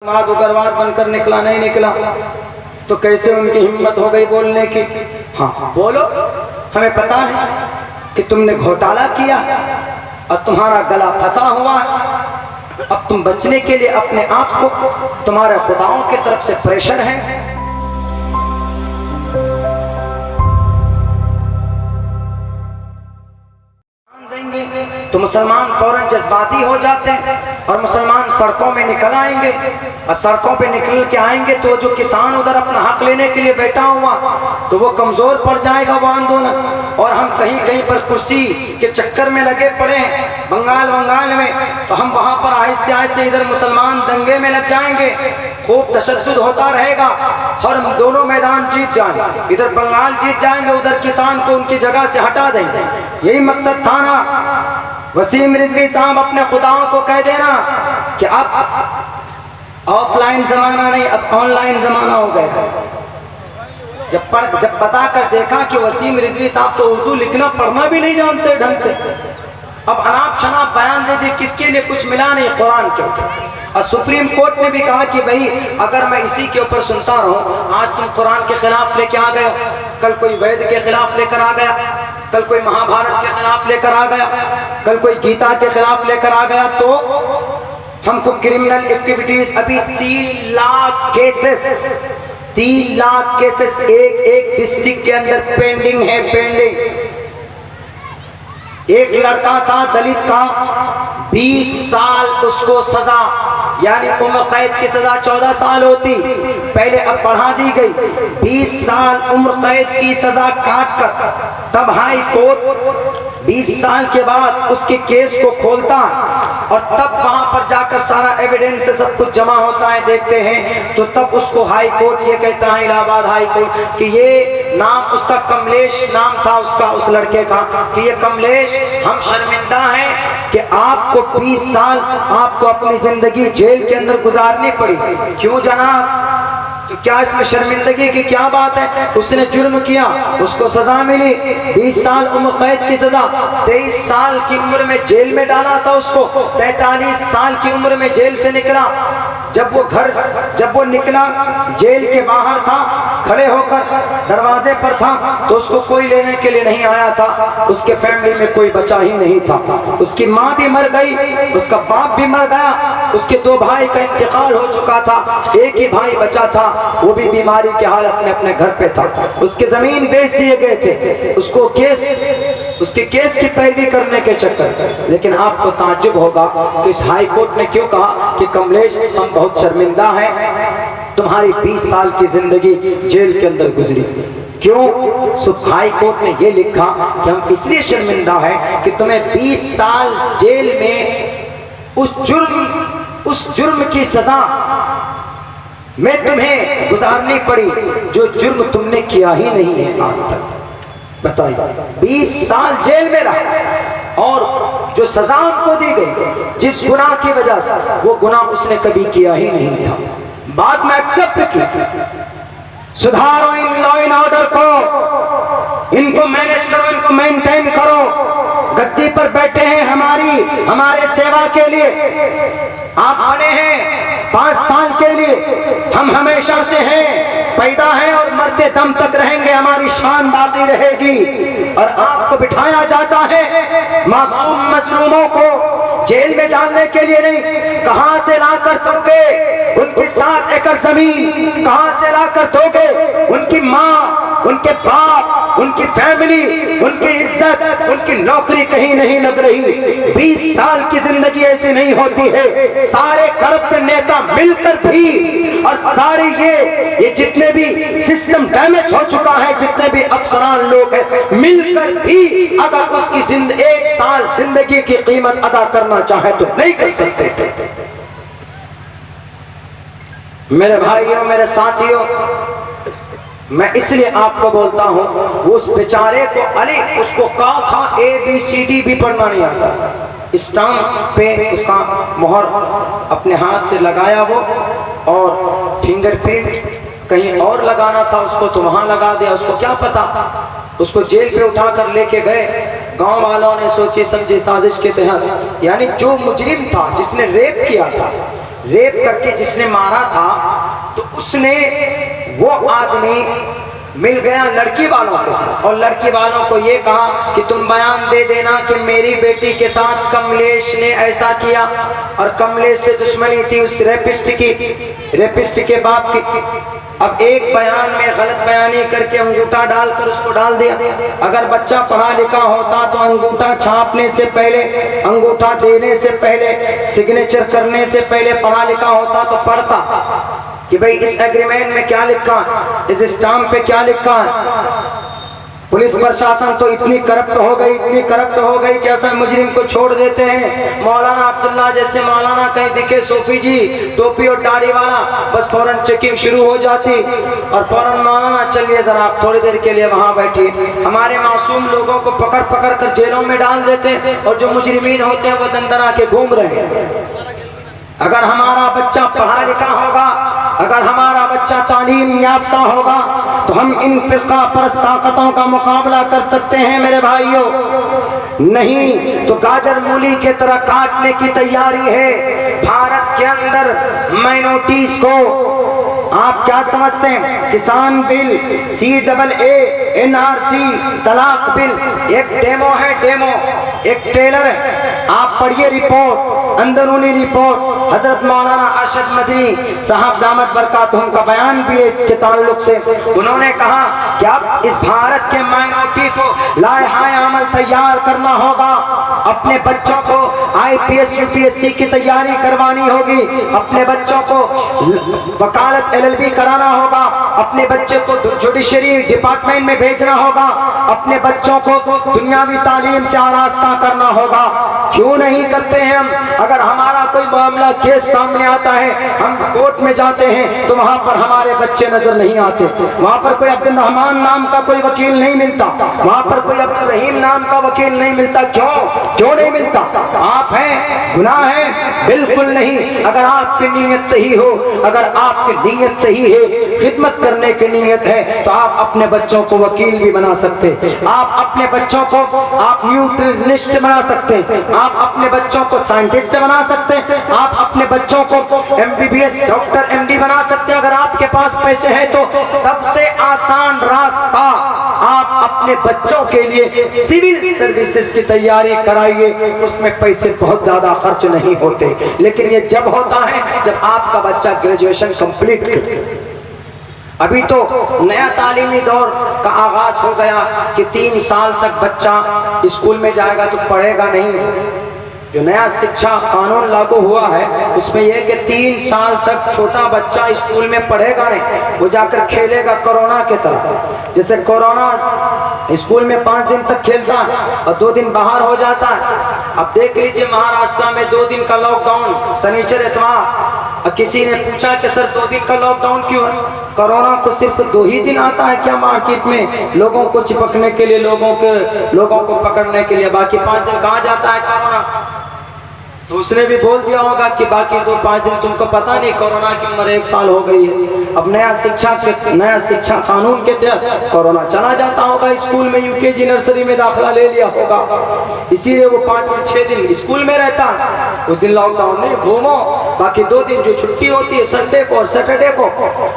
माद उग्रवाद बनकर निकला नहीं निकला, तो कैसे उनकी हिम्मत हो गई बोलने की। हाँ बोलो, हमें पता है कि तुमने घोटाला किया और तुम्हारा गला फंसा हुआ है। अब तुम बचने के लिए अपने आप को तुम्हारे खुदाओं की तरफ से प्रेशर है। तो मुसलमान फौरन जज्बाती हो जाते हैं और मुसलमान सड़कों में निकल आएंगे, और सड़कों पे निकल के आएंगे तो जो किसान उधर अपना हक लेने के लिए बैठा हुआ तो वो कमजोर पड़ जाएगा वो आंदोलन। और हम कहीं कहीं पर कुर्सी के चक्कर में लगे पड़े हैं बंगाल में, तो हम वहां पर आहिस्ते आहिस्ते इधर मुसलमान दंगे में लग जाएंगे, खूब तशद्दुद होता रहेगा और हम दोनों मैदान जीत जाएंगे। इधर बंगाल जीत जाएंगे, उधर किसान को उनकी जगह से हटा देंगे। यही मकसद था ना। वसीम रिजवी साहब अपने खुदाओं को कह देना कि अब ऑफलाइन जमाना नहीं, अब ऑनलाइन जमाना हो गया। जब बता कर देखा कि वसीम रिजवी साहब तो उर्दू लिखना पढ़ना भी नहीं जानते ढंग से, अब अनाप शनाप बयान दे दे, किसके लिए कुछ मिला नहीं कुरान के ऊपर। और सुप्रीम कोर्ट ने भी कहा कि भाई अगर मैं इसी के ऊपर सुनता रहूं, आज तुम कुरान के खिलाफ लेके आ गए, कल कोई वेद के खिलाफ लेकर आ गया, कल कोई महाभारत के खिलाफ लेकर आ गया, कल कोई गीता के खिलाफ लेकर आ गया, तो हमको क्रिमिनल एक्टिविटीज अभी 3 लाख केसेस एक डिस्ट्रिक्ट के अंदर पेंडिंग है, पेंडिंग। एक लड़का था दलित का, 20 साल उसको सजा, यानी उम्र कैद की सजा 14 साल होती, पहले अब बढ़ा दी गई। 20 साल उम्र कैद की सजा काट कर तब हाई कोर्ट 20 साल के बाद उसके केस को खोलता और तब वहां पर जाकर सारा एविडेंस से सब कुछ जमा होता है, देखते हैं तो तब उसको हाई कोर्ट ये कहता है, इलाहाबाद हाई कोर्ट, कि ये नाम उसका कमलेश नाम था उसका, उस लड़के का, कि ये कमलेश, हम शर्मिंदा हैं कि आपको 20 साल आपको अपनी जिंदगी जेल के अंदर गुजारनी पड़ी। क्यों जनाब? तो क्या इसमें शर्मिंदगी की क्या बात है? उसने जुर्म किया, उसको सजा मिली, 20 साल उम्र कैद की सजा, 23 साल की उम्र में जेल में डाला था उसको, 43 साल की उम्र में जेल से निकला। जब वो निकला जेल के बाहर था, खड़े होकर दरवाजे पर था, तो उसको कोई लेने के लिए नहीं आया था। उसके फैमिली में कोई बचा ही नहीं था, उसकी माँ भी मर गई, उसका बाप भी मर गया, उसके 2 भाई का इंतकाल हो चुका था, एक ही भाई बचा था, वो भी बीमारी के हालत में अपने घर पे था। उसके जमीन बेच दिए गए थे, उसके केस की पैरवी करने के चक्कर। लेकिन आपको ताज्जुब होगा कि इस हाई कोर्ट ने क्यों कहा कि कमलेश हम बहुत शर्मिंदा हैं, तुम्हारी 20 साल की जिंदगी जेल के अंदर गुजरी। क्यों? हाई कोर्ट ने ये लिखा कि हम इसलिए शर्मिंदा हैं कि तुम्हें 20 साल जेल में उस जुर्म की सजा में तुम्हें गुजारनी पड़ी जो जुर्म तुमने किया ही नहीं है आज तक। बताइए, 20 साल जेल में रहा और जो सजा उनको दी गई जिस गुनाह की वजह से, वो गुनाह उसने कभी किया ही नहीं था। बाद में एक्सेप्ट की। सुधारो इन लॉ एंड ऑर्डर को, इनको मैनेज करो, इनको मेंटेन करो। गद्दी पर बैठे हैं हमारे सेवा के लिए, आप बने हैं 5 साल के लिए, हम हमेशा से हैं, पैदा हैं और मरते दम तक रहेंगे, हमारी शान बाकी रहेगी। और आपको बिठाया जाता है मासूम मजलूमों को जेल में डालने के लिए नहीं। कहां से लाकर दोगे उनकी 7 एकड़ जमीन? कहां से लाकर दोगे? उनकी माँ, उनके बाप, उनकी फैमिली, उनकी इज्जत, उनकी नौकरी कहीं नहीं लग रही। 20 साल की जिंदगी ऐसी नहीं होती है। सारे करप्ट नेता मिलकर भी, और सारे ये जितने भी सिस्टम डैमेज हो चुका है, जितने भी अफसरान लोग हैं, मिलकर भी अगर उसकी 1 साल जिंदगी की कीमत अदा करना चाहे तो नहीं कर सकते। मेरे भाइयों, मेरे साथियों, मैं इसलिए आपको बोलता हूं, उस बेचारे को उसको का खा ABCD भी पढ़ना नहीं आता। स्टाम्प पे उसका मोहर अपने हाथ से लगाया वो, और फिंगरप्रिंट कहीं और लगाना था उसको तो वहां लगा दिया। उसको क्या पता, उसको जेल पे उठाकर लेके गए। गांव वालों ने सोची समझी साजिश के तहत, यानी जो मुजरिम था, जिसने रेप किया था, रेप करके जिसने मारा था, तो उसने वो आदमी मिल गया लड़की वालों के साथ और लड़की वालों को ये कहा कि तुम बयान दे देना कि मेरी बेटी के साथ कमलेश ने ऐसा किया, और कमलेश से दुश्मनी थी उस रेपिस्ट के बाप की। अब एक बयान में गलत बयानी करके अंगूठा डालकर उसको डाल दिया। अगर बच्चा पढ़ा लिखा होता तो अंगूठा छापने से पहले, अंगूठा देने से पहले, सिग्नेचर करने से पहले पढ़ा लिखा होता तो पढ़ता कि भाई इस एग्रीमेंट में क्या लिखा है, इस स्टाम्प पे क्या लिखा है। पुलिस प्रशासन तो इतनी करप्ट हो गई कि असल मुजरिम को छोड़ देते हैं। मौलाना अब्दुल्ला जैसे मौलाना कहीं दिखे सूफी जी टोपी और दाढ़ी वाला, बस फौरन चेकिंग शुरू हो जाती और फौरन मौलाना चलिए जरा आप थोड़ी देर के लिए वहां बैठिए। हमारे मासूम लोगों को पकड़ पकड़ कर जेलों में डाल देते हैं और जो मुजरिमीन होते हैं वो दंदना के घूम रहे हैं। अगर हमारा बच्चा पढ़ा लिखा होगा, अगर हमारा बच्चा तालीम याफ्ता होगा, तो हम इन फिरका परस्त ताकतों का मुकाबला कर सकते हैं मेरे भाइयों। नहीं तो गाजर मूली के तरह काटने की तैयारी है। भारत के अंदर माइनॉरिटीज को आप क्या समझते हैं? किसान बिल, CAA, NRC, तलाक बिल, एक डेमो है, डेमो एक ट्रेलर है। आप पढ़िए रिपोर्ट, अंदरूनी रिपोर्ट। हजरत मौलाना अरशद मदनी साहब दामत बरकातुहुम का बयान भी है इसके ताल्लुक से। उन्होंने कहा कि अब इस भारत के माइनॉरिटी को लाए अमल तैयार करना होगा। अपने बच्चों को IPS UPSC की तैयारी करवानी होगी, अपने बच्चों को वकालत LLB कराना होगा, अपने बच्चे को जुडिशरी डिपार्टमेंट में भेजना होगा, अपने बच्चों को दुनियावी तालीम से आरास्ता करना होगा। क्यों नहीं करते हैं हम? अगर हमारा कोई मामला केस सामने आता है, हम कोर्ट में जाते हैं तो वहां पर हमारे बच्चे नजर नहीं आते, वहां पर कोई अब्दुल रहमान नाम का कोई वकील नहीं मिलता, वहां पर कोई अब्दुल रहीम नाम का वकील नहीं मिलता। क्यों नहीं मिलता? आप हैं, गुनाह है? बिल्कुल नहीं। अगर आपकी नीयत सही हो, अगर आपकी नीयत सही है, खिदमत करने की नीयत है, तो आप अपने बच्चों को वकील भी बना सकते, आप अपने बच्चों को आप न्यूट्रिशनिस्ट बना सकते, आप अपने बच्चों को साइंटिस्ट बना सकते, आप अपने बच्चों को MBBS डॉक्टर MD बना सकते हैं। अगर आपके पास पैसे हैं तो सबसे आसान रास्ता, आप अपने बच्चों के लिए सिविल सर्विसेज की तैयारी कराइए। उसमें पैसे बहुत ज्यादा खर्च नहीं होते, लेकिन ये जब होता है जब आपका बच्चा ग्रेजुएशन कंप्लीट करे। अभी तो नया तालीमी दौर का आगाज हो गया कि 3 साल तक बच्चा स्कूल में जाएगा तो पढ़ेगा नहीं। जो नया शिक्षा कानून लागू हुआ है उसमें यह कि 3 साल तक छोटा बच्चा स्कूल में पढ़ेगा नहीं, वो जाकर खेलेगा कोरोना के तरह। जैसे कोरोना स्कूल में 5 दिन तक खेलता है और 2 दिन बाहर हो जाता है। अब देख लीजिए महाराष्ट्र में 2 दिन का लॉकडाउन, शनिचर इतवार। और किसी ने पूछा कि सर 2 दिन का लॉकडाउन क्यों है? कोरोना को सिर्फ 2 ही दिन आता है क्या मार्केट में लोगों को चिपकने के लिए, लोगों को पकड़ने के लिए? बाकी 5 दिन कहाँ जाता है कोरोना? तो उसने भी बोल दिया होगा कि बाकी 2-5 दिन तुमको पता नहीं, कोरोना की उम्र 1 साल हो गई है। अब नया शिक्षा कानून के तहत कोरोना चला जाता होगा स्कूल में, UKG नर्सरी में दाखिला ले लिया होगा, इसीलिए वो 5-6 दिन स्कूल में रहता है। उस दिन लॉकडाउन नहीं, घूमो। बाकी 2 दिन जो छुट्टी होती है संडे को और सैटरडे को,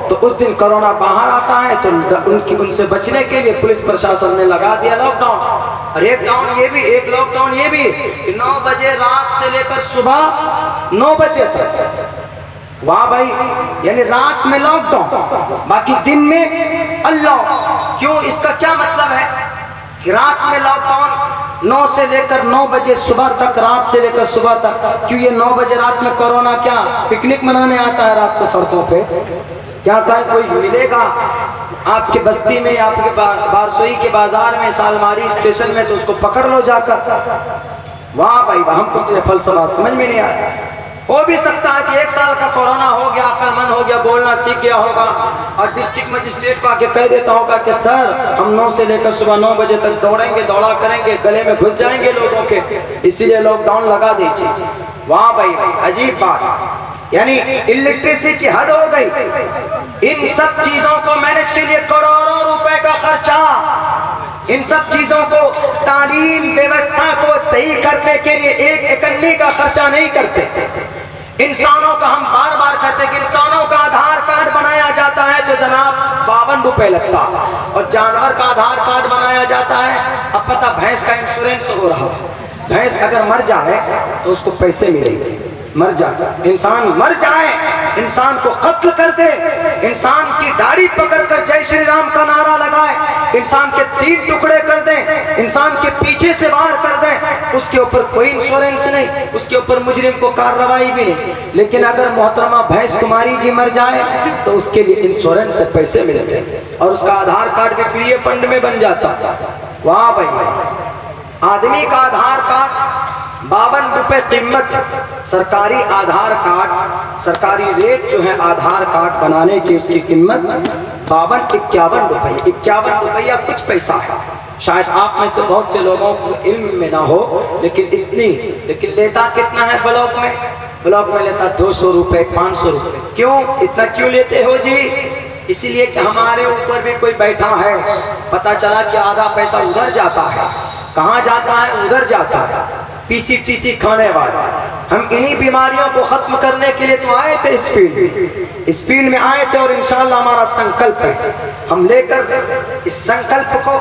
तो उस दिन कोरोना बाहर आता है। तो उनसे बचने के लिए पुलिस प्रशासन ने लगा दिया लॉकडाउन। और एक लॉकडाउन ये भी कि 9 बजे रात से लेकर सुबह 9 बजे तक। वाह भाई, यानी रात में लॉकडाउन, बाकी दिन में अल्लाह। क्यों? इसका क्या मतलब है कि रात में लॉकडाउन 9 से लेकर 9 बजे सुबह तक, रात से लेकर सुबह तक। क्यों? ये 9 बजे रात में कोरोना क्या पिकनिक मनाने आता है रात को सड़कों पे? क्या कहीं कोई मिलेगा आपके बस्ती में, आपके बारसोई के बाजार में, सालमारी स्टेशन में, तो उसको पकड़ लो जाकर। वाह भाई, हमको तो ये फलसफा समझ में नहीं आया। हो भी सकता है कि 1 साल का कोरोना हो गया, अक्लमंद हो गया, बोलना सीख गया होगा और डिस्ट्रिक्ट मजिस्ट्रेट को आके कह देता होगा कि सर हम 9 से लेकर सुबह 9 बजे तक दौड़ेंगे, दौड़ा करेंगे, गले में घुस जाएंगे लोगों के, इसीलिए लॉकडाउन लगा दीजिए। वाह भाई, अजीब बात, यानी इलिटरेसी की हद हो गई। इन सब चीजों को मैनेज के लिए करोड़ों रुपए का खर्चा, इन सब चीजों को, तालीम व्यवस्था को सही करने के लिए 1 एकन्नी का खर्चा नहीं करते। इंसानों का, हम बार बार कहते हैं कि इंसानों का आधार कार्ड बनाया जाता है तो जनाब 52 रुपए लगता, और जानवर का आधार कार्ड बनाया जाता है, अब पता भैंस का इंश्योरेंस हो रहा है, भैंस अगर मर जाए तो उसको पैसे मिलेंगे, मर जाए, इंसान मर जाए, इंसान को कत्ल कर दे, इंसान की दाढ़ी पकड़कर जय श्री राम का नारा लगाए, इंसान के 3 टुकड़े कर दे, इंसान के पीछे से वार कर दे, उसके ऊपर कोई इंश्योरेंस नहीं, उसके ऊपर मुजरिम को कार्रवाई भी नहीं। लेकिन अगर मोहतरमा भैंस कुमारी जी मर जाए तो उसके लिए इंश्योरेंस से पैसे मिलते हैं और उसका आधार कार्ड भी फ्री फंड में बन जाता। वाह भाई, आदमी का आधार कार्ड 52 रुपए कीमत, सरकारी आधार कार्ड, सरकारी रेट जो है आधार कार्ड बनाने की उसकी कीमत 52-51 रुपए, 51 रुपया कुछ पैसा है। शायद आप में से बहुत से लोगों को इल्म में ना हो, लेकिन लेता कितना है ब्लॉक में? ब्लॉक में लेता 200 रुपए, 500 रुपए। क्यों इतना क्यों लेते हो जी? इसीलिए कि हमारे ऊपर भी कोई बैठा है, पता चला कि आधा पैसा उधर जाता है, कहाँ जाता है? उधर जाता है, पीसी खाने वाला। हम इन्हीं बीमारियों को खत्म करने के लिए तो आए थे इस फील्ड में आए थे, और इंशाअल्लाह हमारा संकल्प है, हम लेकर इस संकल्प को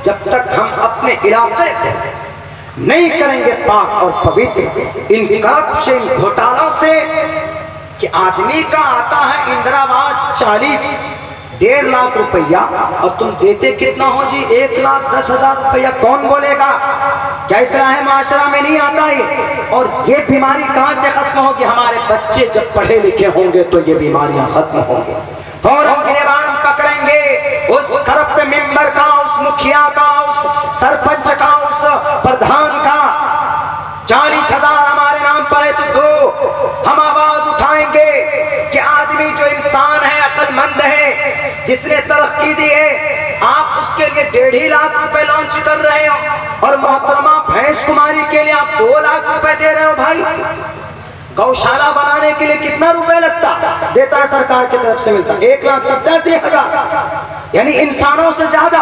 जब तक हम अपने इलाके को नहीं करेंगे पाक और पवित्र इन करप्शन, इन घोटालों से, कि आदमी का आता है इंदिरा आवास 40-1.5 लाख रुपया और तुम देते कितना हो जी? 1,10,000 रुपया। कौन बोलेगा? क्या इस्लाह माशरा में नहीं आता है? और ये बीमारी कहाँ से खत्म होगी? हमारे बच्चे जब पढ़े लिखे होंगे तो ये बीमारियां खत्म होंगी। फौरन गिरबान पकड़ेंगे उस करप्ट मेंबर का, उस मुखिया का, उस सरपंच का, उस प्रधान का। 40,000 हमारे नाम पर है तो दो। हम आवाज उठाएंगे कि आदमी जो इंसान है, अक्लमंद है, जिसने तरक्की दी है, आप उसके लिए 1.5 लाख रुपए लॉन्च कर रहे हो और मोहतरमा भैंस कुमारी के लिए आप 2 लाख रुपए दे रहे हो। भाई, गौशाला बनाने के लिए कितना रुपए लगता? देता है सरकार की तरफ से मिलता 1,87,000, यानी इंसानों से ज्यादा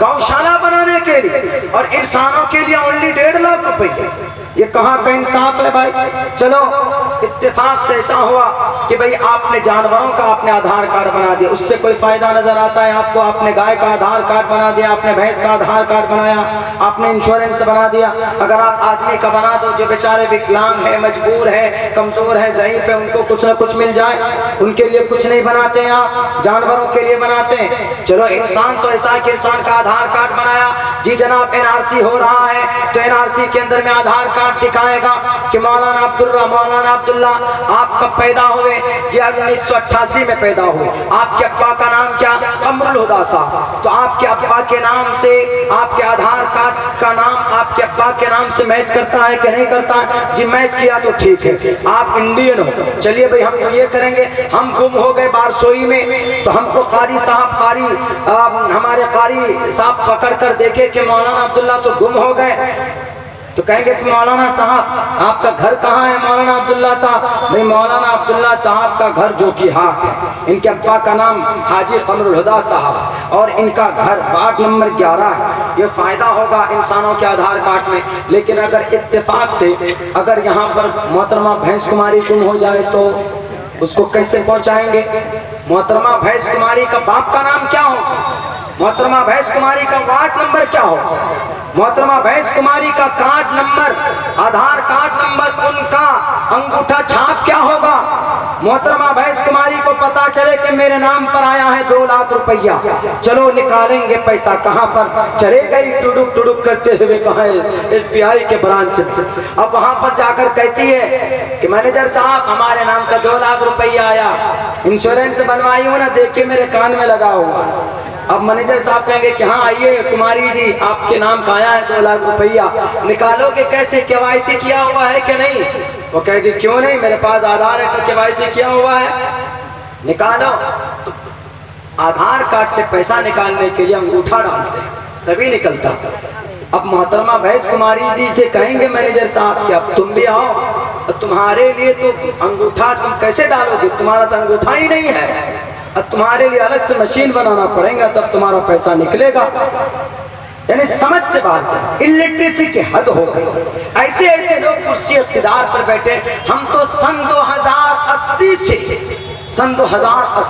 गौशाला बनाने के लिए, और इंसानों के लिए ओनली 1.5 लाख रुपए। ये कहाँ का इंसाफ है भाई? चलो इत्तेफाक से ऐसा हुआ कि भाई आपने जानवरों का आपने आधार कार्ड बना दिया, उससे कोई फायदा नजर आता है आपको? आपने गाय का आधार कार्ड बना दिया, आपने भैंस का आधार कार्ड बनाया, आपने इंश्योरेंस बना दिया। अगर आप आदमी का बना दो जो बेचारे विकलांग है, मजबूर है, कमजोर है, ज़ईफ है, उनको कुछ ना कुछ मिल जाए, उनके लिए कुछ नहीं बनाते हैं आप, जानवरों के लिए बनाते हैं। चलो इंसान तो ऐसा है कि इंसान का आधार कार्ड बनाया जी जनाब, NRC हो रहा है तो NRC के अंदर में आधार कार्ड दिखाएगा कि मौलाना अब्दुल्ला आप कब पैदा हुए जी? 1988 में पैदा हुए। आपके अब्बा का नाम क्या? कमरुल हुदा साहब। तो आपके अब्बा के नाम से आपके आधार कार्ड का नाम आपके अब्बा के नाम से मैच करता है कि नहीं करता जी? मैच किया तो ठीक है, आप इंडियन हो। चलिए भाई, हम तो ये करेंगे, हम गुम हो गए बारसोई में तो हमको कारी साहब, हमारे कारी साहब पकड़ कर देखे कि मौलाना अब्दुल्ला तो गुम हो गए, तो कहेंगे कि मौलाना साहब आपका घर कहाँ है? मौलाना अब्दुल्ला साहब, नहीं, मौलाना अब्दुल्ला साहब का घर जो कि हाट है। इनके अब्बा का नाम हाजी कमरुल हुदा साहब और इनका घर वार्ड नंबर 11 है। ये फायदा होगा इंसानों के आधार कार्ड में। लेकिन अगर इत्तेफाक से अगर यहाँ पर मोहतरमा भैंस कुमारी गुम हो जाए तो उसको कैसे पहुँचाएंगे? मोहतरमा भैंस कुमारी का बाप का नाम क्या होगा? मोहतरमा भैंस कुमारी का वार्ड नंबर क्या होगा? मोहतरमा भैंस कुमारी का कार्ड नंबर, आधार कार्ड नंबर, उनका अंगूठा छाप क्या होगा? मोहतरमा भैंस कुमारी को पता चले कि मेरे नाम पर आया है 2 लाख रुपया, चलो निकालेंगे पैसा। कहाँ पर चले गई टुडुक टुडुक करते हुए? कहाँ है? SBI के ब्रांच। अब वहां पर जाकर कहती है कि मैनेजर साहब हमारे नाम का 2 लाख रुपया आया, इंश्योरेंस बनवाई हूँ ना, देखिए मेरे कान में लगा हुआ। अब मैनेजर साहब कहेंगे कि हाँ आइए कुमारी जी, आपके नाम का आया है 2 लाख रुपया, निकालोगे कैसे? KYC किया हुआ है कि नहीं? वो कहेगी क्यों नहीं, मेरे पास आधार है तो KYC किया हुआ है, निकालो। तो आधार कार्ड से पैसा निकालने के लिए अंगूठा डालते हैं तभी निकलता। अब मोहतरमा भैंस कुमारी जी से कहेंगे मैनेजर साहब कि अब तुम भी आओ, तो तुम्हारे लिए तो अंगूठा तुम कैसे डालोगे? तुम्हारा तो अंगूठा ही नहीं है, अब तुम्हारे लिए अलग से मशीन बनाना पड़ेगा तब तुम्हारा पैसा निकलेगा। यानी समझ से बात, इलिटरेसी की हद हो गई। ऐसे ऐसे लोग कुर्सी इख्तिदार पर बैठे। हम तो सन 2080 से